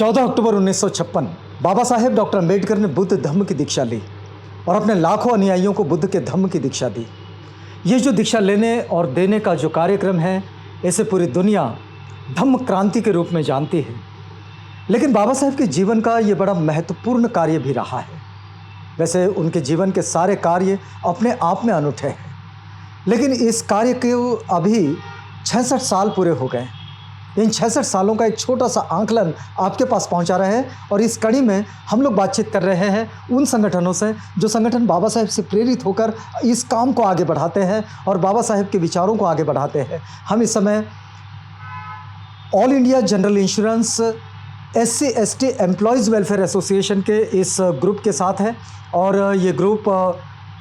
14 अक्टूबर 1956 Baba Saheb doctor Ambedkar ने बुद्ध धम्म की दीक्षा ली और अपने लाखों अनुयायियों को बुद्ध के धम्म की दीक्षा दी। ये जो दीक्षा लेने और देने का जो कार्यक्रम है, इसे पूरी दुनिया धम्म क्रांति के रूप में जानती है। लेकिन बाबा साहेब के जीवन का ये बड़ा महत्वपूर्ण कार्य भी रहा है। वैसे उनके जीवन के सारे कार्य अपने आप में अनूठे हैं, लेकिन इस कार्य को अभी 66 साल पूरे हो गए। इन 66 सालों का एक छोटा सा आंकलन आपके पास पहुंचा रहे हैं और इस कड़ी में हम लोग बातचीत कर रहे हैं उन संगठनों से जो संगठन बाबा साहेब से प्रेरित होकर इस काम को आगे बढ़ाते हैं और बाबा साहेब के विचारों को आगे बढ़ाते हैं। हम इस समय all India general insurance SC/ST employees welfare association के इस ग्रुप के साथ है और ये ग्रुप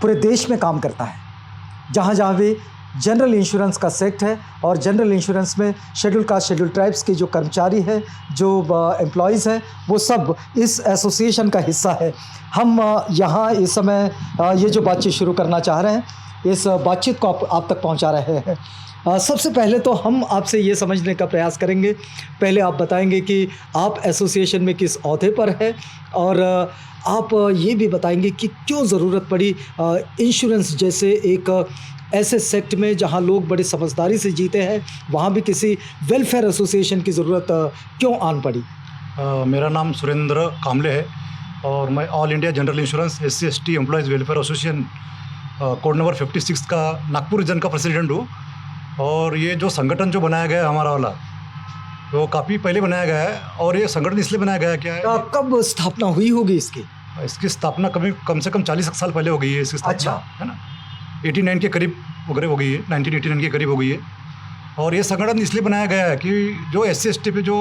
पूरे देश में काम करता है। जहाँ भी जनरल इंश्योरेंस का सेक्ट है और जनरल इंश्योरेंस में शेड्यूल कास्ट शेड्यूल ट्राइब्स के जो कर्मचारी हैं, जो एम्प्लॉयज़ हैं, वो सब इस एसोसिएशन का हिस्सा है। हम यहाँ इस समय ये जो बातचीत शुरू करना चाह रहे हैं, इस बातचीत को आप तक पहुँचा रहे हैं। सबसे पहले तो हम आपसे ये समझने का प्रयास करेंगे, पहले आप बताएंगे कि आप एसोसिएशन में किस ओहदे पर है और आप ये भी बताएंगे कि क्यों ज़रूरत पड़ी इंश्योरेंस जैसे एक ऐसे सेक्ट में जहां लोग बड़ी समझदारी से जीते हैं, वहां भी किसी वेलफेयर एसोसिएशन की ज़रूरत क्यों आन पड़ी। मेरा नाम सुरेंद्र कामले है और मैं all India general insurance SC/ST employees welfare association code number 56 का नागपुर रीजन का प्रेसिडेंट हूँ। और ये जो संगठन जो बनाया गया है हमारा वाला, वो काफ़ी पहले बनाया गया है। और ये संगठन इसलिए बनाया गया है, क्या है, कब स्थापना हुई होगी इसकी स्थापना कम से कम 40 साल पहले हो गई है इसकी स्थापना। अच्छा, है ना, 89 के करीब वगैरह हो गई है, 1989 के करीब हो गई है। और ये संगठन इसलिए बनाया गया है कि जो SC/ST पे जो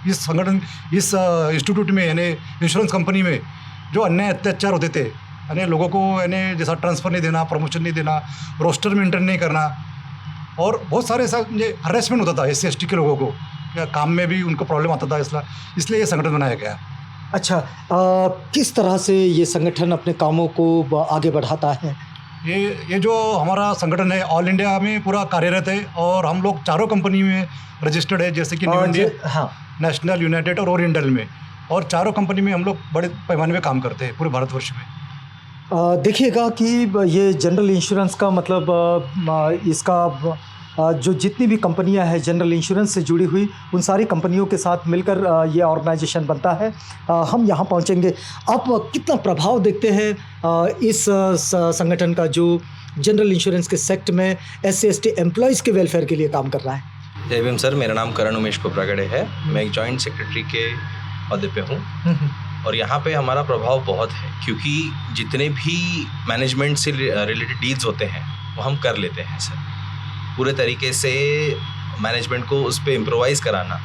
इस संगठन इस इंस्टीट्यूट में यानी इंश्योरेंस कंपनी में जो अन्याय अत्याचार होते थे, यानी लोगों को यानी जैसा ट्रांसफ़र नहीं देना, प्रमोशन नहीं देना, रोस्टर मेंटेन नहीं करना और बहुत सारे ऐसा हरेसमेंट होता था SC/ST के लोगों को, या काम में भी उनको प्रॉब्लम आता था, इसलिए ये संगठन बनाया गया। अच्छा, किस तरह से ये संगठन अपने कामों को आगे बढ़ाता है? ये जो हमारा संगठन है ऑल इंडिया में पूरा कार्यरत है और हम लोग चारों कंपनी में रजिस्टर्ड है, जैसे कि न्यू इंडिया, हाँ, नेशनल, यूनाइटेड और ओरिएंटल में। और चारों कंपनी में हम लोग बड़े पैमाने में काम करते हैं पूरे भारतवर्ष में। देखिएगा कि ये जनरल इंश्योरेंस का मतलब इसका जो जितनी भी कंपनियां हैं जनरल इंश्योरेंस से जुड़ी हुई, उन सारी कंपनियों के साथ मिलकर ये ऑर्गेनाइजेशन बनता है। हम यहाँ पहुँचेंगे। आप कितना प्रभाव देखते हैं इस संगठन का जो जनरल इंश्योरेंस के सेक्ट में SC/ST एम्प्लॉयज़ के वेलफेयर के लिए काम कर रहा है? जय भीम सर, मेरा नाम करण उमेश कोपरागड़े है। मैं एक जॉइंट सेक्रेटरी के ओहदे पे हूँ और यहाँ पे हमारा प्रभाव बहुत है, क्योंकि जितने भी मैनेजमेंट से रिलेटेड डील्स होते हैं वो हम कर लेते हैं सर। पूरे तरीके से मैनेजमेंट को उस पर इम्प्रोवाइज़ कराना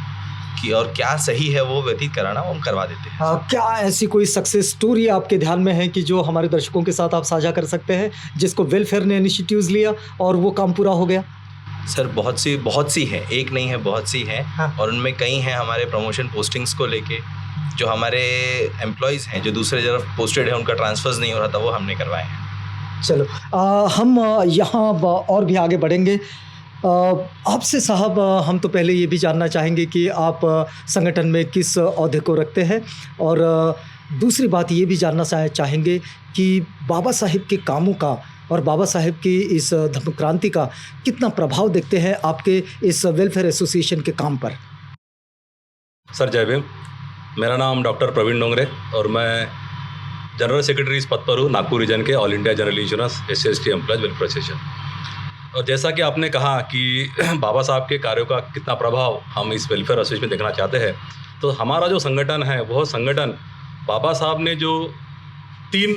कि और क्या सही है वो व्यतीत कराना, वो हम करवा देते हैं। क्या ऐसी कोई सक्सेस स्टोरी आपके ध्यान में है कि जो हमारे दर्शकों के साथ आप साझा कर सकते हैं, जिसको वेलफेयर ने इनिशिएटिव्स लिया और वो काम पूरा हो गया? सर बहुत सी हैं, एक नहीं है, बहुत सी हैं। हाँ। और उनमें कई हैं हमारे प्रमोशन पोस्टिंग्स को लेके, जो हमारे एम्प्लॉयज़ हैं जो दूसरे जगह पोस्टेड है उनका ट्रांसफर्स नहीं हो रहा था, वो हमने करवाए हैं। चलो, हम यहाँ और भी आगे बढ़ेंगे। आपसे साहब, हम तो पहले ये भी जानना चाहेंगे कि आप संगठन में किस ओहदे को रखते हैं और दूसरी बात ये भी जानना चाहेंगे कि बाबा साहेब के कामों का और बाबा साहेब की इस धम्म क्रांति का कितना प्रभाव देखते हैं आपके इस वेलफेयर एसोसिएशन के काम पर। सर जय भीम, मेरा नाम डॉक्टर प्रवीण डोंगरे और मैं जनरल सेक्रेटरी इस पद पर हूँ नागपुर रीजन के all India general insurance SC/ST employees welfare association. और जैसा कि आपने कहा कि बाबा साहब के कार्यों का कितना प्रभाव हम इस वेलफेयर एसोसिएशन में देखना चाहते हैं, तो हमारा जो संगठन है वह संगठन बाबा साहब ने जो 3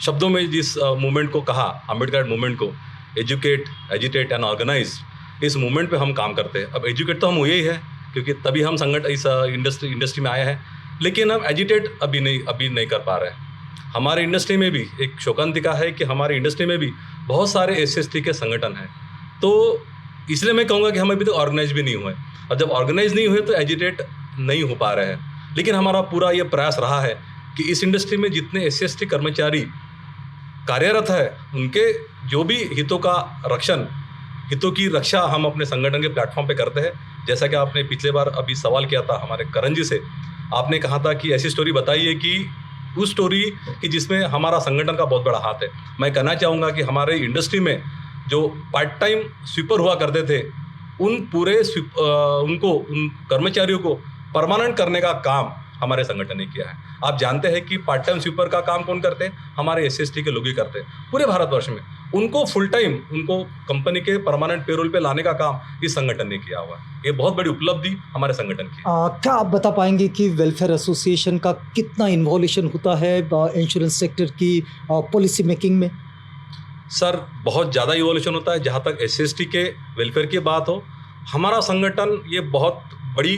शब्दों में जिस मूवमेंट को कहा, अम्बेडकर मूवमेंट को, एजुकेट, एजिटेट एंड ऑर्गेनाइज, इस मूवमेंट पे हम काम करते हैं। अब एजुकेट तो हम हुए ही है, क्योंकि तभी हम संगठन इस इंडस्ट्री में आए हैं, लेकिन हम एजिटेट अभी नहीं कर पा रहे हैं। हमारे इंडस्ट्री में भी एक शोकांतिका है कि हमारी इंडस्ट्री में भी बहुत सारे SC/ST के संगठन हैं, तो इसलिए मैं कहूँगा कि हम अभी तक ऑर्गेनाइज भी नहीं हुए, और जब ऑर्गेनाइज नहीं हुए तो एजिटेट नहीं हो पा रहे हैं। लेकिन हमारा पूरा ये प्रयास रहा है कि इस इंडस्ट्री में जितने SC/ST कर्मचारी कार्यरत है, उनके जो भी हितों की रक्षा हम अपने संगठन के प्लेटफॉर्म पे करते हैं। जैसा कि आपने पिछले बार अभी सवाल किया था हमारे करण जी से, आपने कहा था कि ऐसी स्टोरी बताइए कि उस स्टोरी कि जिसमें हमारा संगठन का बहुत बड़ा हाथ है। मैं कहना चाहूँगा कि हमारे इंडस्ट्री में जो पार्ट टाइम स्वीपर हुआ करते थे, उन पूरे उन कर्मचारियों को परमानेंट करने का काम हमारे संगठन ने किया है। आप जानते हैं कि पार्ट टाइम स्वीपर का काम कौन करते हैं? हमारे SC/ST के लोग ही करते हैं पूरे भारतवर्ष में। उनको फुल टाइम उनको कंपनी के परमानेंट पेरोल पे लाने का काम इस संगठन ने किया हुआ है। ये बहुत बड़ी उपलब्धि हमारे संगठन की है। क्या आप बता पाएंगे कि वेलफेयर एसोसिएशन का कितना इन्वॉल्यूशन होता है इंश्योरेंस सेक्टर की पॉलिसी मेकिंग में? सर, बहुत ज़्यादा इवोल्यूशन होता है। जहाँ तक SC/ST के वेलफेयर की बात हो, हमारा संगठन ये बहुत बड़ी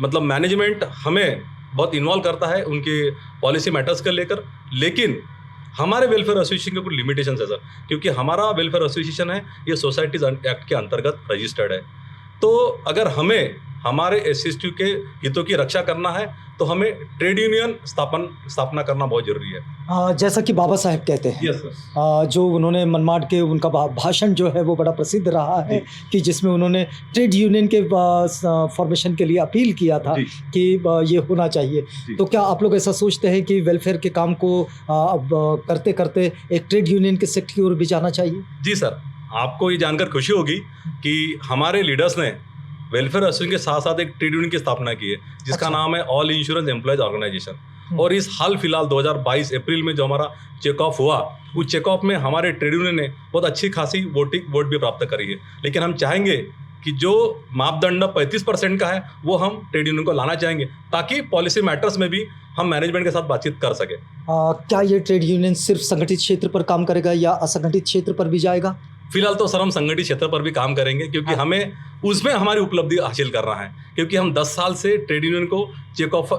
मतलब मैनेजमेंट हमें बहुत इन्वॉल्व करता है उनके पॉलिसी मैटर्स को लेकर। लेकिन हमारे वेलफेयर एसोसिएशन के कुछ लिमिटेशंस है सर, क्योंकि हमारा वेलफेयर एसोसिएशन है ये सोसाइटीज एक्ट के अंतर्गत रजिस्टर्ड है। तो अगर हमें हमारे SC/ST के हितों की रक्षा करना है तो हमें ट्रेड यूनियन स्थापना करना बहुत जरूरी है। जैसा कि बाबा साहेब कहते हैं, यस सर। जो उन्होंने मनमाड के उनका भाषण जो है वो बड़ा प्रसिद्ध रहा है कि जिसमें उन्होंने ट्रेड यूनियन के फॉर्मेशन के लिए अपील किया था कि ये होना चाहिए। तो क्या आप लोग ऐसा सोचते हैं कि वेलफेयर के काम को अब करते करते एक ट्रेड यूनियन के सेक्टर की ओर भी जाना चाहिए? जी सर, आपको ये जानकर खुशी होगी कि हमारे लीडर्स ने वेलफेयर एसोसिएशन के साथ साथ एक ट्रेड यूनियन की स्थापना की है जिसका नाम है ऑल इंश्योरेंस एम्प्लॉयज ऑर्गेनाइजेशन। और इस हाल फिलहाल 2022 अप्रैल में जो हमारा चेक ऑफ हुआ, उस चेक ऑफ में हमारे ट्रेड यूनियन ने बहुत अच्छी खासी वोट भी प्राप्त करी है। लेकिन हम चाहेंगे कि जो मापदंड 35% का है वो हम ट्रेड यूनियन को लाना चाहेंगे ताकि पॉलिसी मैटर्स में भी हम मैनेजमेंट के साथ बातचीत कर सके। क्या ये ट्रेड यूनियन सिर्फ संगठित क्षेत्र पर काम करेगा या असंगठित क्षेत्र पर भी जाएगा? फिलहाल तो सर हम संगठित क्षेत्र पर भी काम करेंगे क्योंकि हमें उसमें हमारी उपलब्धि हासिल करना है, क्योंकि हम 10 साल से ट्रेड यूनियन को चेक ऑफ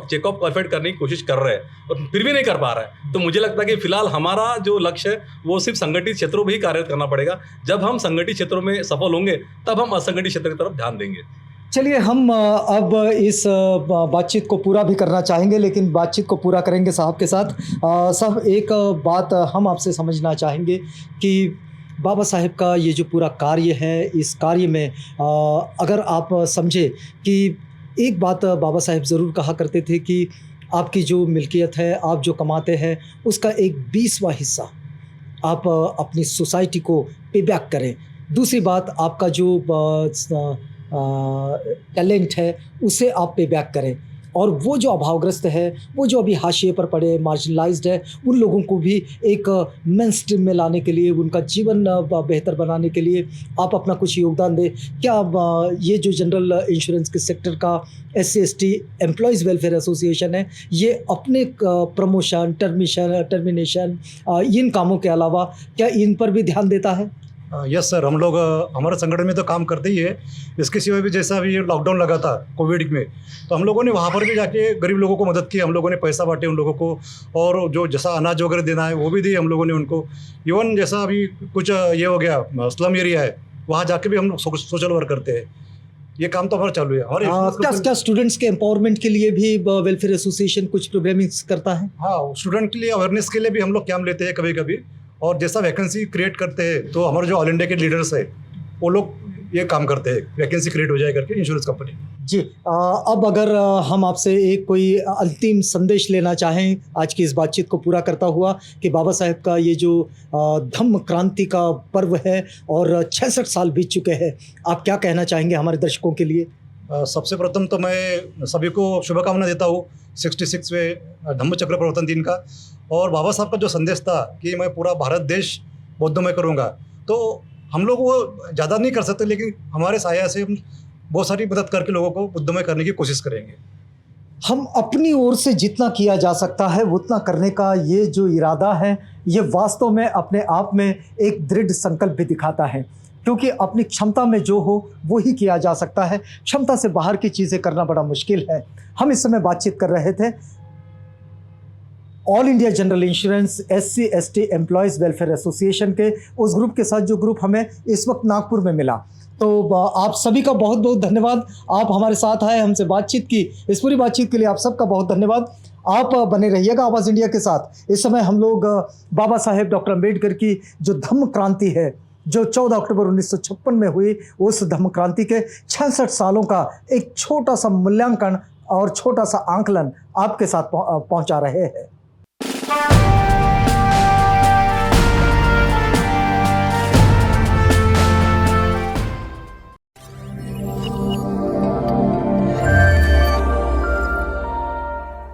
परफेक्ट करने की कोशिश कर रहे हैं और फिर भी नहीं कर पा रहा है। तो मुझे लगता है कि फिलहाल हमारा जो लक्ष्य है वो सिर्फ संगठित क्षेत्रों में ही कार्य करना पड़ेगा। जब हम संगठित क्षेत्रों में सफल होंगे तब हम असंगठित क्षेत्र की तरफ ध्यान देंगे। चलिए, हम अब इस बातचीत को पूरा भी करना चाहेंगे, लेकिन बातचीत को पूरा करेंगे साहब के साथ। साहब, एक बात हम आपसे समझना चाहेंगे कि बाबा साहेब का ये जो पूरा कार्य है, इस कार्य में अगर आप समझे कि एक बात बाबा साहेब ज़रूर कहा करते थे कि आपकी जो मिल्कियत है, आप जो कमाते हैं, उसका एक 20वां हिस्सा आप अपनी सोसाइटी को पे बैक करें। दूसरी बात, आपका जो टैलेंट है उसे आप पे बैक करें, और वो जो अभावग्रस्त है, वो जो अभी हाशिए पर पड़े, मार्जिनलाइज्ड है, उन लोगों को भी एक मेन स्ट्रीम में लाने के लिए, उनका जीवन बेहतर बनाने के लिए आप अपना कुछ योगदान दें। क्या ये जो जनरल इंश्योरेंस के सेक्टर का SC/ST एम्प्लॉयज़ वेलफेयर एसोसिएशन है, ये अपने प्रमोशन, टर्मिनेशन इन कामों के अलावा क्या इन पर भी ध्यान देता है? यस सर, हम लोग हमारे संगठन में तो काम करते ही है। इसके सिवा भी जैसा अभी लॉकडाउन लगा था कोविड में, तो हम लोगों ने वहाँ पर भी जाके गरीब लोगों को मदद की। हम लोगों ने पैसा बांटे उन लोगों को, और जो जैसा अनाज वगैरह देना है वो भी दिए हम लोगों ने उनको। इवन जैसा अभी कुछ ये हो गया स्लम एरिया है, वहाँ जाके भी हम लोग सोशल वर्क करते हैं। ये काम तो हमारा चालू है। हमारे क्या स्टूडेंट्स के एम्पावरमेंट के लिए भी वेलफेयर एसोसिएशन कुछ प्रोग्रामिंग्स करता है? हाँ, स्टूडेंट के लिए अवेयरनेस के लिए भी हम लोग कैंप लेते हैं कभी कभी, और जैसा वैकेंसी क्रिएट करते हैं तो हमारे जो ऑल इंडिया के लीडर्स है वो लोग ये काम करते हैं, वैकेंसी क्रिएट हो जाए करके इंश्योरेंस कंपनी। जी, अब अगर हम आपसे एक कोई अंतिम संदेश लेना चाहें आज की इस बातचीत को पूरा करता हुआ कि बाबा साहेब का ये जो धम्म क्रांति का पर्व है और 66 साल बीत चुके हैं, आप क्या कहना चाहेंगे हमारे दर्शकों के लिए? सबसे प्रथम तो मैं सभी को शुभकामना देता हूँ 66वें धम्म चक्र प्रवर्तन दिन का। और बाबा साहब का जो संदेश था कि मैं पूरा भारत देश बौद्धमय करूँगा, तो हम लोग वो ज़्यादा नहीं कर सकते, लेकिन हमारे सहायता से हम बहुत सारी मदद करके लोगों को बुद्धमय करने की कोशिश करेंगे। हम अपनी ओर से जितना किया जा सकता है उतना करने का ये जो इरादा है, ये वास्तव में अपने आप में एक दृढ़ संकल्प भी दिखाता है, क्योंकि अपनी क्षमता में जो हो वो ही किया जा सकता है। क्षमता से बाहर की चीज़ें करना बड़ा मुश्किल है। हम इस समय बातचीत कर रहे थे all India general insurance SC/ST employees welfare association के उस ग्रुप के साथ, जो ग्रुप हमें इस वक्त नागपुर में मिला। तो आप सभी का बहुत बहुत धन्यवाद, आप हमारे साथ आए, हमसे बातचीत की। इस पूरी बातचीत के लिए आप सबका बहुत धन्यवाद। आप बने रहिएगा आवाज़ इंडिया के साथ। इस समय हम लोग बाबा साहेब डॉक्टर अम्बेडकर की जो धम्म क्रांति है, जो 14 अक्टूबर 1956 में हुई, उस धम्म क्रांति के 66 सालों का एक छोटा सा मूल्यांकन और छोटा सा आंकलन आपके साथ पहुंचा रहे हैं।